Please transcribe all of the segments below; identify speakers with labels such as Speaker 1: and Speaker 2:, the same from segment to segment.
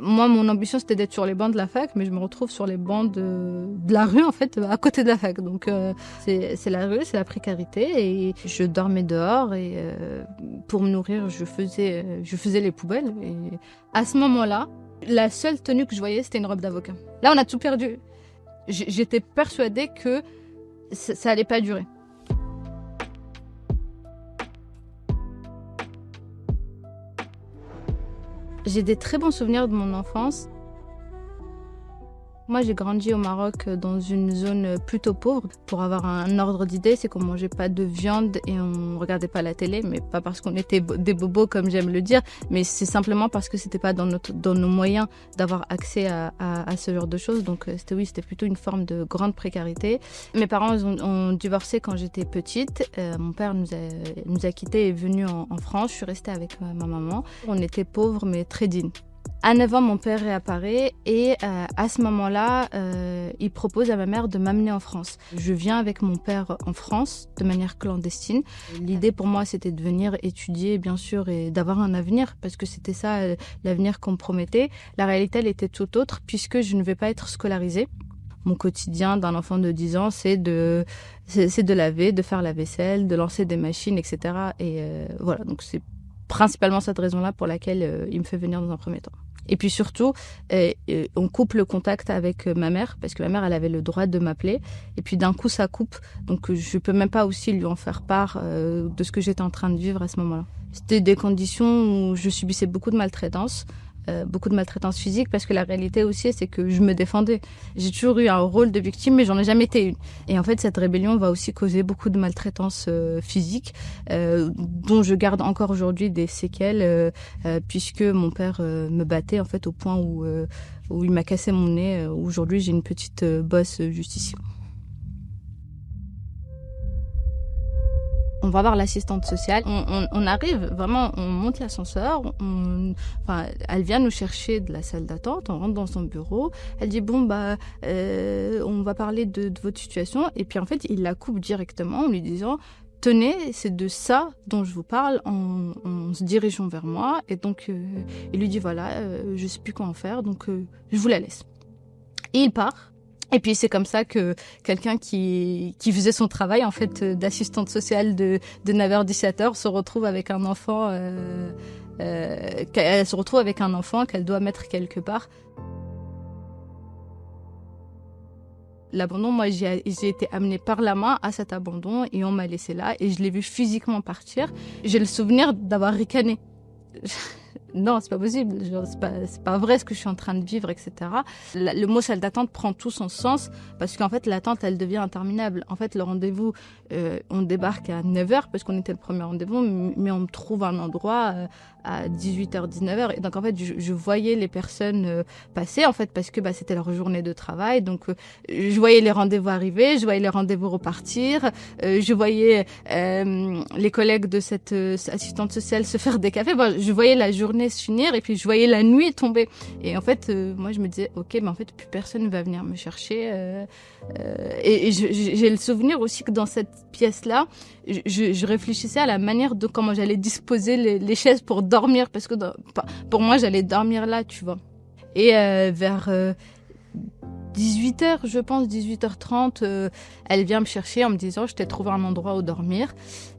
Speaker 1: Moi, mon ambition, c'était d'être sur les bancs de la fac, mais je me retrouve sur les bancs de la rue, en fait, à côté de la fac. Donc, c'est la rue, c'est la précarité. Et je dormais dehors et pour me nourrir, je faisais les poubelles. Et à ce moment-là, la seule tenue que je voyais, c'était une robe d'avocat. Là, on a tout perdu. J'étais persuadée que ça allait pas durer. J'ai des très bons souvenirs de mon enfance. Moi, j'ai grandi au Maroc dans une zone plutôt pauvre. Pour avoir un ordre d'idée, c'est qu'on mangeait pas de viande et on regardait pas la télé, mais pas parce qu'on était des bobos comme j'aime le dire, mais c'est simplement parce que c'était pas dans nos moyens d'avoir accès à ce genre de choses. Donc c'était plutôt une forme de grande précarité. Mes parents ont divorcé quand j'étais petite. Mon père nous a quittés et est venu en France. Je suis restée avec ma maman. On était pauvres mais très dignes. À 9 ans, mon père réapparaît et à ce moment-là, il propose à ma mère de m'amener en France. Je viens avec mon père en France de manière clandestine. L'idée pour moi, c'était de venir étudier, bien sûr, et d'avoir un avenir, parce que c'était ça l'avenir qu'on me promettait. La réalité, elle était tout autre, puisque je ne vais pas être scolarisée. Mon quotidien d'un enfant de 10 ans, c'est de laver, de faire la vaisselle, de lancer des machines, etc. Et voilà, donc c'est principalement cette raison-là pour laquelle il me fait venir dans un premier temps. Et puis surtout, on coupe le contact avec ma mère, parce que ma mère, elle avait le droit de m'appeler. Et puis d'un coup, ça coupe. Donc je peux même pas aussi lui en faire part de ce que j'étais en train de vivre à ce moment-là. C'était des conditions où je subissais beaucoup de maltraitance physique, parce que la réalité aussi, c'est que je me défendais. J'ai toujours eu un rôle de victime, mais j'en ai jamais été une. Et en fait, cette rébellion va aussi causer beaucoup de maltraitance physique, dont je garde encore aujourd'hui des séquelles, puisque mon père me battait en fait au point où il m'a cassé mon nez. Aujourd'hui, j'ai une petite bosse juste ici. On va voir l'assistante sociale. On arrive, vraiment, on monte l'ascenseur. Elle vient nous chercher de la salle d'attente. On rentre dans son bureau. Elle dit on va parler de votre situation. Et puis en fait, il la coupe directement en lui disant, tenez, c'est de ça dont je vous parle en se dirigeant vers moi. Et donc, il lui dit je sais plus quoi en faire, donc je vous la laisse. Et il part. Et puis c'est comme ça que quelqu'un qui faisait son travail en fait d'assistante sociale de 9h à 17h se retrouve avec un enfant qu'elle doit mettre quelque part. L'abandon, moi j'ai été amenée par la main à cet abandon et on m'a laissée là et je l'ai vu physiquement partir. J'ai le souvenir d'avoir ricané. Non, c'est pas possible, c'est pas vrai ce que je suis en train de vivre, etc. Le mot salle d'attente prend tout son sens parce qu'en fait l'attente elle devient interminable. En fait le rendez-vous, on débarque à 9h parce qu'on était le premier rendez-vous, mais on me trouve un endroit à 18h, 19h. Et donc en fait je voyais les personnes passer en fait parce que c'était leur journée de travail. Donc je voyais les rendez-vous arriver, je voyais les rendez-vous repartir, je voyais les collègues de cette assistante sociale se faire des cafés. Je voyais la journée se finir et puis je voyais la nuit tomber. Et en fait, moi je me disais, ok, mais en fait plus personne va venir me chercher. Et j'ai le souvenir aussi que dans cette pièce-là, je réfléchissais à la manière de comment j'allais disposer les chaises pour dormir, parce que pour moi j'allais dormir là, tu vois. Et vers 18h, je pense, 18h30, elle vient me chercher en me disant je t'ai trouvé un endroit où dormir.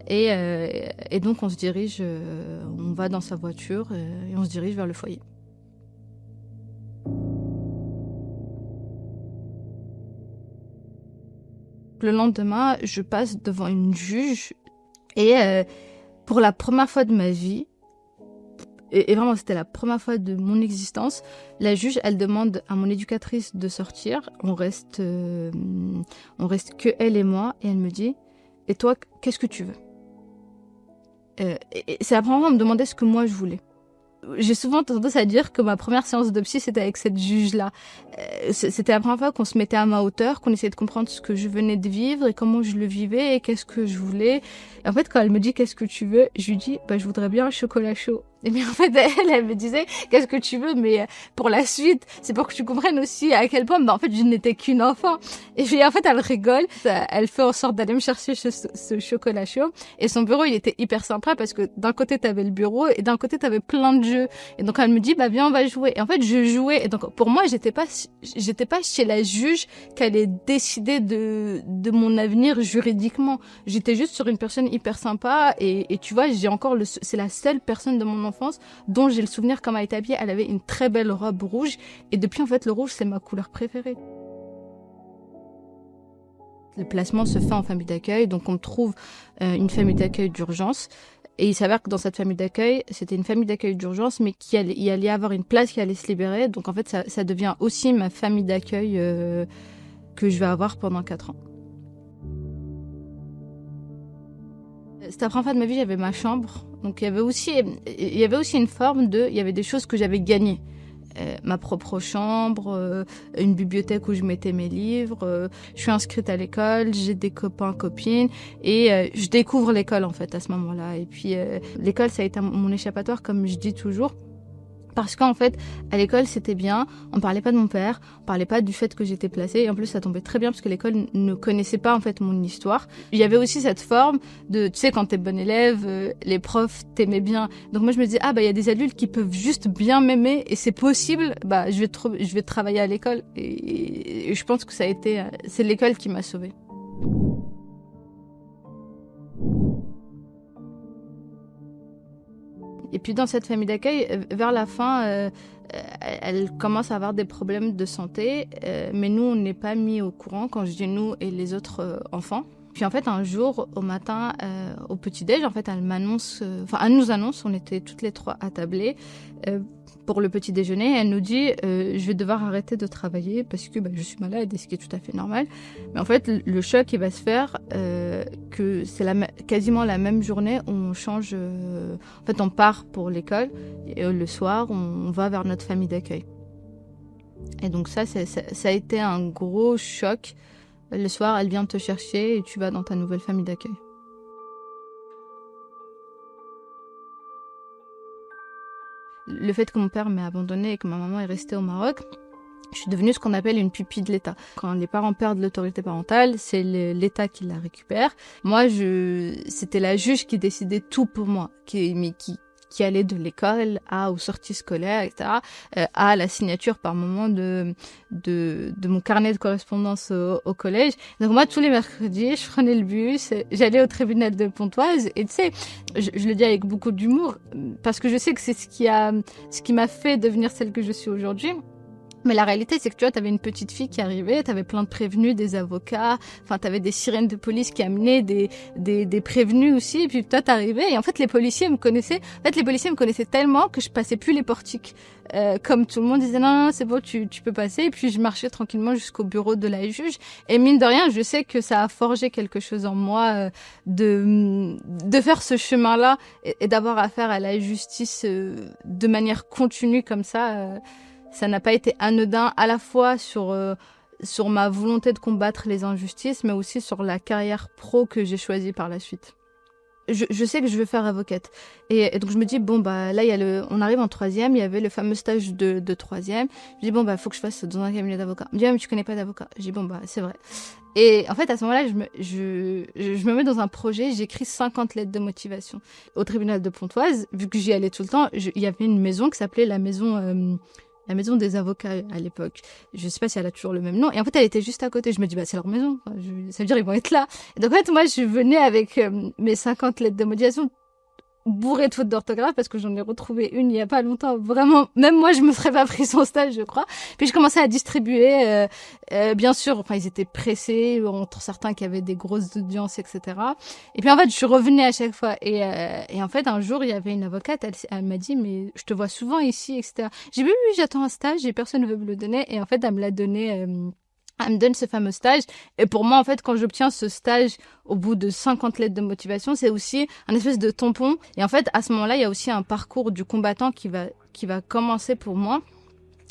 Speaker 1: Et donc on se dirige, on va dans sa voiture et on se dirige vers le foyer. Le lendemain, je passe devant une juge et pour la première fois de ma vie, et vraiment c'était la première fois de mon existence, la juge elle demande à mon éducatrice de sortir. On reste que elle et moi, et elle me dit et toi qu'est-ce que tu veux? Et c'est la première fois qu'on me demandait ce que moi je voulais. J'ai souvent tendance à dire que ma première séance de psy, c'était avec cette juge-là. C'était la première fois qu'on se mettait à ma hauteur, qu'on essayait de comprendre ce que je venais de vivre et comment je le vivais et qu'est-ce que je voulais. Et en fait, quand elle me dit « qu'est-ce que tu veux ?», je lui dis « je voudrais bien un chocolat chaud ». Et bien, en fait, elle me disait, qu'est-ce que tu veux, mais pour la suite, c'est pour que tu comprennes aussi à quel point, en fait, je n'étais qu'une enfant. Et puis, en fait, elle rigole, elle fait en sorte d'aller me chercher ce chocolat chaud. Et son bureau, il était hyper sympa parce que d'un côté, t'avais le bureau et d'un côté, t'avais plein de jeux. Et donc, elle me dit, bah, viens, on va jouer. Et en fait, je jouais. Et donc, pour moi, j'étais pas chez la juge qui allait décider de mon avenir juridiquement. J'étais juste sur une personne hyper sympa et tu vois, c'est la seule personne de mon enfance dont j'ai le souvenir comment elle était habillée. Elle avait une très belle robe rouge et depuis en fait le rouge c'est ma couleur préférée. Le placement se fait en famille d'accueil, donc on trouve une famille d'accueil d'urgence. Et il s'avère que dans cette famille d'accueil, c'était une famille d'accueil d'urgence, mais il y allait avoir une place qui allait se libérer. Donc en fait, ça devient aussi ma famille d'accueil que je vais avoir pendant 4 ans. C'était la première fois de ma vie, j'avais ma chambre. Donc il y avait aussi une forme il y avait des choses que j'avais gagnées. Ma propre chambre, une bibliothèque où je mettais mes livres, je suis inscrite à l'école, j'ai des copains, copines et je découvre l'école en fait à ce moment-là. Et puis l'école ça a été mon échappatoire comme je dis toujours. Parce qu'en fait, à l'école, c'était bien. On parlait pas de mon père, on parlait pas du fait que j'étais placée. Et en plus, ça tombait très bien parce que l'école ne connaissait pas en fait mon histoire. Il y avait aussi cette forme de, tu sais, quand t'es bon élève, les profs t'aimaient bien. Donc moi, je me disais, il y a des adultes qui peuvent juste bien m'aimer et c'est possible. Je vais travailler à l'école. Et je pense que c'est l'école qui m'a sauvée. Et puis dans cette famille d'accueil, vers la fin, elle commence à avoir des problèmes de santé, mais nous, on n'est pas mis au courant, quand je dis nous et les autres enfants. Puis en fait, un jour, au matin, au petit-déj, en fait, elle nous annonce, on était toutes les 3 attablées pour le petit déjeuner. Elle nous dit, je vais devoir arrêter de travailler parce que je suis malade, et ce qui est tout à fait normal. Mais en fait, le choc, il va se faire que c'est quasiment la même journée où on change. En fait, on part pour l'école et le soir, on va vers notre famille d'accueil. Et donc ça a été un gros choc. Le soir, elle vient te chercher et tu vas dans ta nouvelle famille d'accueil. Le fait que mon père m'ait abandonnée et que ma maman est restée au Maroc, je suis devenue ce qu'on appelle une pupille de l'État. Quand les parents perdent l'autorité parentale, c'est l'État qui la récupère. Moi, c'était la juge qui décidait tout pour moi, qui allait de l'école aux sorties scolaires, etc., à la signature par moment de mon carnet de correspondance au collège. Donc moi, tous les mercredis, je prenais le bus, j'allais au tribunal de Pontoise, et tu sais, je le dis avec beaucoup d'humour, parce que je sais que c'est ce qui m'a fait devenir celle que je suis aujourd'hui. Mais la réalité, c'est que tu vois, t'avais une petite fille qui arrivait, t'avais plein de prévenus, des avocats, enfin, t'avais des sirènes de police qui amenaient des prévenus aussi, et puis toi, t'arrivais, et en fait, les policiers me connaissaient tellement que je passais plus les portiques. Comme tout le monde disait, non, c'est bon, tu peux passer, et puis je marchais tranquillement jusqu'au bureau de la juge, et mine de rien, je sais que ça a forgé quelque chose en moi, de faire ce chemin-là, et d'avoir affaire à la justice de manière continue comme ça. Ça n'a pas été anodin à la fois sur ma volonté de combattre les injustices, mais aussi sur la carrière pro que j'ai choisie par la suite. Je sais que je veux faire avocate. Et donc je me dis, là, on arrive en 3e, il y avait le fameux stage de 3e. Je dis, faut que je fasse dans un cabinet d'avocat. Il me dit, mais tu connais pas d'avocat. Je dis, c'est vrai. Et en fait, à ce moment-là, je me mets dans un projet, j'écris 50 lettres de motivation. Au tribunal de Pontoise, vu que j'y allais tout le temps, il y avait une maison qui s'appelait la maison des avocats à l'époque. Je sais pas si elle a toujours le même nom. Et en fait, elle était juste à côté. Je me dis, c'est leur maison. Ça veut dire, ils vont être là. Et donc, en fait, moi, je venais avec mes 50 lettres de motivation bourrée de fautes d'orthographe parce que j'en ai retrouvé une il y a pas longtemps. Vraiment, même moi, je me serais pas pris son stage, je crois. Puis, je commençais à distribuer. Bien sûr, ils étaient pressés, entre certains qui avaient des grosses audiences, etc. Et puis, en fait, je revenais à chaque fois. Et en fait, un jour, il y avait une avocate, elle m'a dit, mais je te vois souvent ici, etc. J'ai dit, oui, j'attends un stage et personne ne veut me le donner. Et en fait, elle me l'a donné. Elle me donne ce fameux stage. Et pour moi, en fait, quand j'obtiens ce stage au bout de 50 lettres de motivation, c'est aussi un espèce de tampon. Et en fait, à ce moment-là, il y a aussi un parcours du combattant qui va commencer pour moi.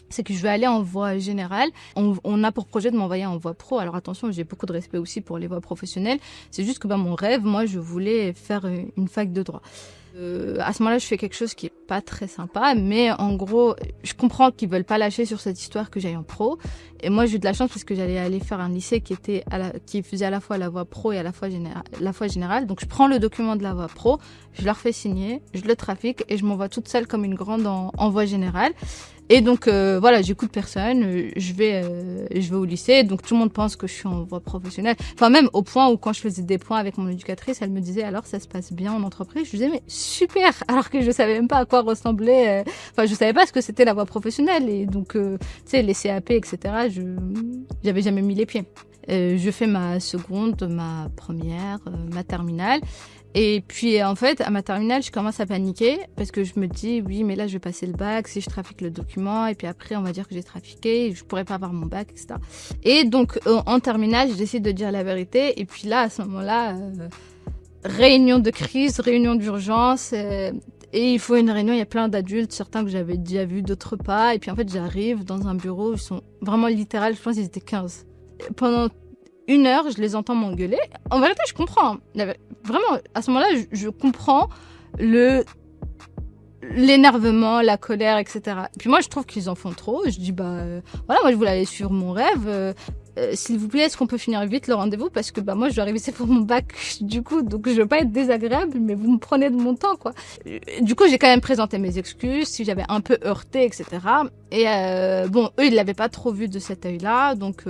Speaker 1: C'est que je vais aller en voie générale. On a pour projet de m'envoyer en voie pro. Alors attention, j'ai beaucoup de respect aussi pour les voies professionnelles. C'est juste que mon rêve, moi, je voulais faire une fac de droit. À ce moment-là, je fais quelque chose qui est pas très sympa, mais en gros, je comprends qu'ils veulent pas lâcher sur cette histoire que j'aille en pro. Et moi, j'ai eu de la chance parce que j'allais aller faire un lycée qui faisait à la fois la voie pro et à la fois générale. Donc, je prends le document de la voie pro, je leur fais signer, je le trafique et je m'envoie toute seule comme une grande en voie générale. Et donc voilà, j'écoute personne, je vais au lycée, donc tout le monde pense que je suis en voie professionnelle. Enfin même au point où quand je faisais des points avec mon éducatrice, elle me disait alors ça se passe bien en entreprise. Je disais mais super, alors que je savais même pas à quoi ressemblait. Enfin je savais pas ce que c'était la voie professionnelle et donc tu sais les CAP etc. J'avais jamais mis les pieds. Je fais ma seconde, ma première, ma terminale. Et puis, en fait, à ma terminale, je commence à paniquer parce que je me dis, oui, mais là, je vais passer le bac si je trafique le document. Et puis après, on va dire que j'ai trafiqué, je pourrais pas avoir mon bac, etc. Et donc, en terminale, je décide de dire la vérité. Et puis là, à ce moment-là, réunion de crise, réunion d'urgence. Et il faut une réunion, il y a plein d'adultes, certains que j'avais déjà vus, d'autres pas. Et puis en fait, j'arrive dans un bureau, ils sont vraiment littéral, je pense qu'ils étaient 15. Pendant 1 heure, je les entends m'engueuler. En vérité, je comprends. Vraiment, à ce moment-là, je comprends l'énervement, la colère, etc. Et puis moi, je trouve qu'ils en font trop. Je dis, voilà, moi, je voulais aller suivre mon rêve. S'il vous plaît, est-ce qu'on peut finir vite le rendez-vous? Parce que moi, je dois arriver ici pour mon bac, du coup, donc je veux pas être désagréable, mais vous me prenez de mon temps, quoi. Du coup, j'ai quand même présenté mes excuses, si j'avais un peu heurté, etc. Et bon, eux, ils l'avaient pas trop vu de cet œil-là, donc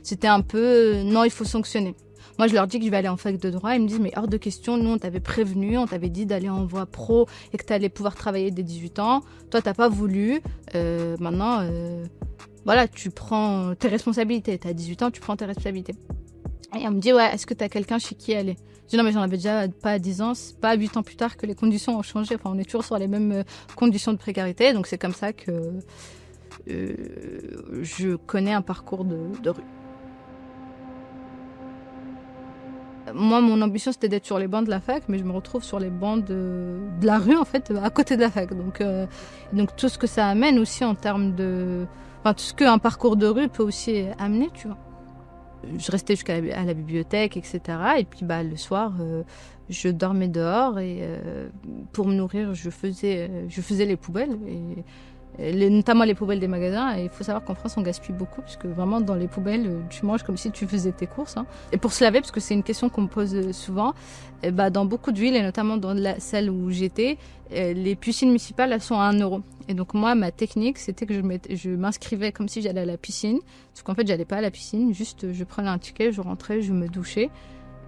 Speaker 1: c'était un peu, non, il faut sanctionner. Moi, je leur dis que je vais aller en fac de droit. Ils me disent, mais hors de question, nous, on t'avait prévenu, on t'avait dit d'aller en voie pro et que t'allais pouvoir travailler dès 18 ans. Toi, t'as pas voulu. Maintenant, voilà, tu prends tes responsabilités. T'as 18 ans, tu prends tes responsabilités. Et on me dit, ouais, est-ce que t'as quelqu'un chez qui aller? Je dis, non, mais j'en avais déjà pas à 10 ans. C'est pas 8 ans plus tard que les conditions ont changé. Enfin, on est toujours sur les mêmes conditions de précarité. Donc, c'est comme ça que je connais un parcours de rue. Moi, mon ambition, c'était d'être sur les bancs de la fac, mais je me retrouve sur les bancs de la rue, en fait, à côté de la fac. Donc tout ce que ça amène aussi en termes de... Enfin, tout ce qu'un parcours de rue peut aussi amener, tu vois. Je restais jusqu'à la bibliothèque, etc. Et puis, le soir, je dormais dehors et pour me nourrir, je faisais les poubelles. Notamment les poubelles des magasins. Et il faut savoir qu'en France, on gaspille beaucoup, parce que vraiment, dans les poubelles, tu manges comme si tu faisais tes courses. Hein. Et pour se laver, parce que c'est une question qu'on me pose souvent, dans beaucoup de villes, et notamment dans celle où j'étais, les piscines municipales, elles sont à 1 euro. Et donc moi, ma technique, c'était que je m'inscrivais comme si j'allais à la piscine. Parce qu'en fait, j'allais pas à la piscine, juste je prenais un ticket, je rentrais, je me douchais.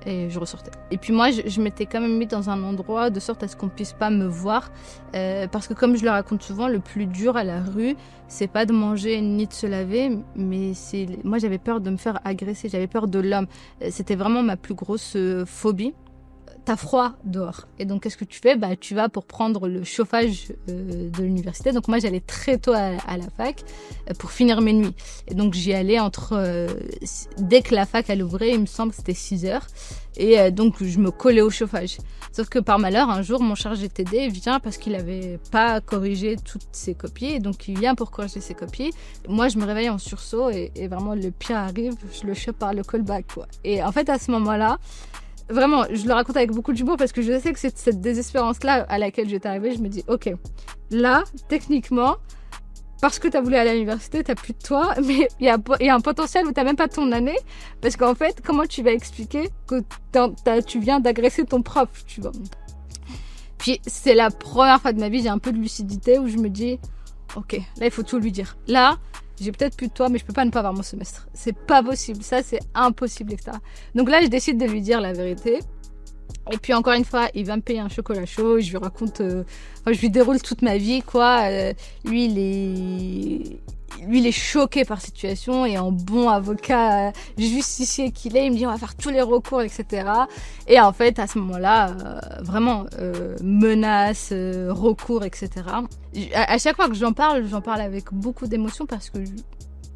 Speaker 1: Et je ressortais. Et puis moi, je m'étais quand même mis dans un endroit de sorte à ce qu'on puisse pas me voir. Parce que comme je le raconte souvent, le plus dur à la rue, c'est pas de manger ni de se laver, mais moi j'avais peur de me faire agresser, j'avais peur de l'homme. C'était vraiment ma plus grosse phobie. T'as froid dehors. Et donc, qu'est-ce que tu fais? Tu vas pour prendre le chauffage de l'université. Donc, moi, j'allais très tôt à la fac pour finir mes nuits. Et donc, j'y allais dès que la fac, elle ouvrait, il me semble que c'était 6 heures. Et donc, je me collais au chauffage. Sauf que par malheur, un jour, mon chargé TD vient parce qu'il avait pas corrigé toutes ses copies. Et donc, il vient pour corriger ses copies. Moi, je me réveille en sursaut et vraiment, le pire arrive. Je le chope par le callback, quoi. Et en fait, à ce moment-là, vraiment, je le raconte avec beaucoup d'humour parce que je sais que c'est cette désespérance-là à laquelle j'étais arrivée. Je me dis, ok, là, techniquement, parce que t'as voulu aller à l'université, t'as plus de toi, mais il y a un potentiel où t'as même pas ton année. Parce qu'en fait, comment tu vas expliquer que tu viens d'agresser ton prof, tu vois? Puis, c'est la première fois de ma vie, j'ai un peu de lucidité où je me dis, ok, là, il faut tout lui dire. Là, j'ai peut-être plus de toi, mais je peux pas ne pas avoir mon semestre. C'est pas possible, ça c'est impossible, etc. Donc là, je décide de lui dire la vérité. Et puis encore une fois, il va me payer un chocolat chaud. Je lui raconte, je lui déroule toute ma vie, quoi. Lui, il est choqué par la situation et en bon avocat justicier qu'il est, il me dit on va faire tous les recours, etc. Et en fait, à ce moment-là, vraiment menaces, recours, etc. À chaque fois que j'en parle avec beaucoup d'émotion parce que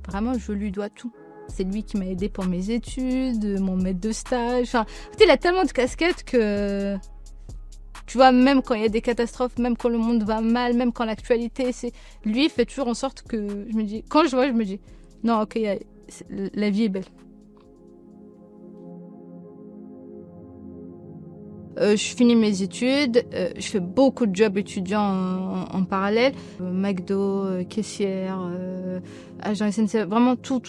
Speaker 1: vraiment, je lui dois tout. C'est lui qui m'a aidé pour mes études, mon maître de stage. Enfin, en fait, il a tellement de casquettes que... Tu vois, même quand il y a des catastrophes, même quand le monde va mal, même quand l'actualité, lui, il fait toujours en sorte que je me dis... Quand je vois, je me dis, non, ok, la vie est belle. je finis mes études, je fais beaucoup de jobs étudiants en parallèle. McDo, caissière, agent SNCF, vraiment tout,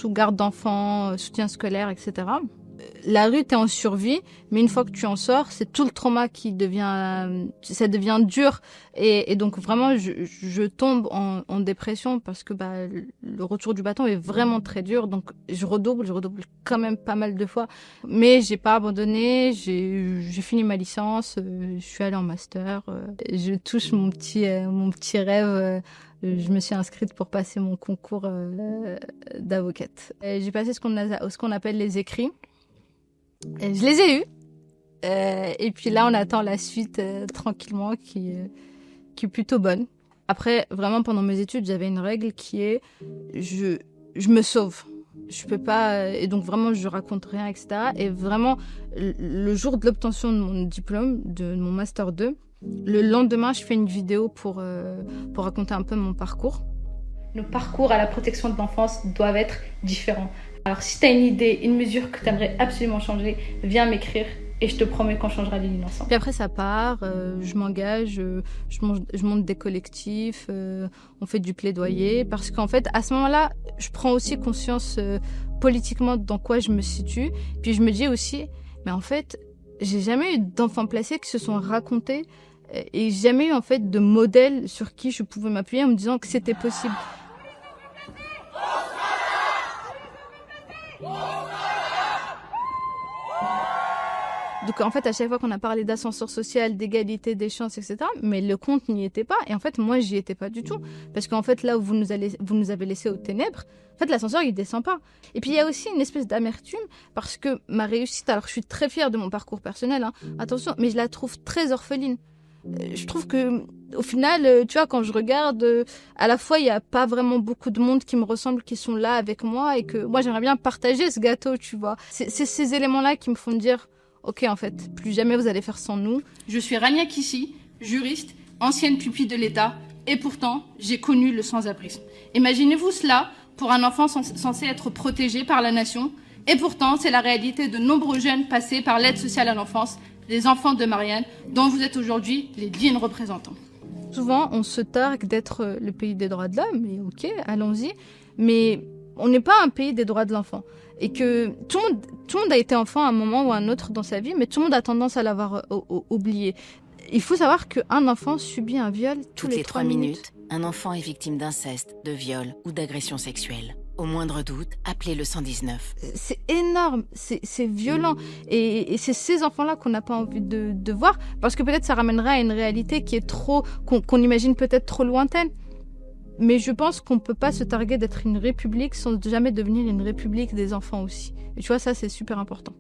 Speaker 1: garde d'enfants, soutien scolaire, etc. La rue, t'es en survie, mais une fois que tu en sors, c'est tout le trauma qui ça devient dur. Et donc vraiment, je tombe en dépression parce que le retour du bâton est vraiment très dur. Donc je redouble quand même pas mal de fois. Mais j'ai pas abandonné, j'ai fini ma licence, je suis allée en master. Je touche mon petit rêve. Je me suis inscrite pour passer mon concours d'avocate. J'ai passé ce qu'on appelle les écrits. Je les ai eus. Et puis là, on attend la suite tranquillement qui est plutôt bonne. Après, vraiment, pendant mes études, j'avais une règle qui est je me sauve. Je peux pas... et donc, vraiment, je raconte rien, etc. Et vraiment, le jour de l'obtention de mon diplôme, de mon Master 2, le lendemain, je fais une vidéo pour raconter un peu mon parcours. Nos parcours à la protection de l'enfance doivent être différents. Alors, si tu as une idée, une mesure que tu aimerais absolument changer, viens m'écrire et je te promets qu'on changera les lignes ensemble. Puis après, ça part, je m'engage, je monte des collectifs, on fait du plaidoyer. Parce qu'en fait, à ce moment-là, je prends aussi conscience politiquement dans quoi je me situe. Puis je me dis aussi, mais en fait, j'ai jamais eu d'enfants placés qui se sont racontés et jamais eu en fait de modèle sur qui je pouvais m'appuyer en me disant que c'était possible. Donc en fait, à chaque fois qu'on a parlé d'ascenseur social, d'égalité des chances, etc., mais le compte n'y était pas. Et en fait, moi, j'y étais pas du tout. Parce qu'en fait, là où vous nous avez laissés aux ténèbres, en fait, l'ascenseur, il descend pas. Et puis, il y a aussi une espèce d'amertume parce que ma réussite, alors je suis très fière de mon parcours personnel, hein, attention, mais je la trouve très orpheline. Je trouve que, au final, tu vois, quand je regarde, à la fois, il n'y a pas vraiment beaucoup de monde qui me ressemble, qui sont là avec moi et que moi, j'aimerais bien partager ce gâteau, tu vois. C'est ces éléments-là qui me font dire... Ok, en fait, plus jamais vous allez faire sans nous.
Speaker 2: Je suis Rania Kissi, juriste, ancienne pupille de l'État, et pourtant, j'ai connu le sans-abrisme. Imaginez-vous cela pour un enfant censé être protégé par la nation, et pourtant, c'est la réalité de nombreux jeunes passés par l'aide sociale à l'enfance, les enfants de Marianne, dont vous êtes aujourd'hui les dignes représentants.
Speaker 1: Souvent, on se targue d'être le pays des droits de l'homme, et ok, allons-y, mais on n'est pas un pays des droits de l'enfant. Et que tout le monde a été enfant à un moment ou à un autre dans sa vie, mais tout le monde a tendance à l'avoir oublié. Il faut savoir qu'un enfant subit un viol
Speaker 3: toutes les 3 minutes. Un enfant est victime d'inceste, de viol ou d'agression sexuelle. Au moindre doute, appelez le 119.
Speaker 1: C'est énorme, c'est violent. Et c'est ces enfants-là qu'on n'a pas envie de voir, parce que peut-être ça ramènerait à une réalité qui est qu'on imagine peut-être trop lointaine. Mais je pense qu'on ne peut pas se targuer d'être une république sans jamais devenir une république des enfants aussi. Et tu vois, ça, c'est super important.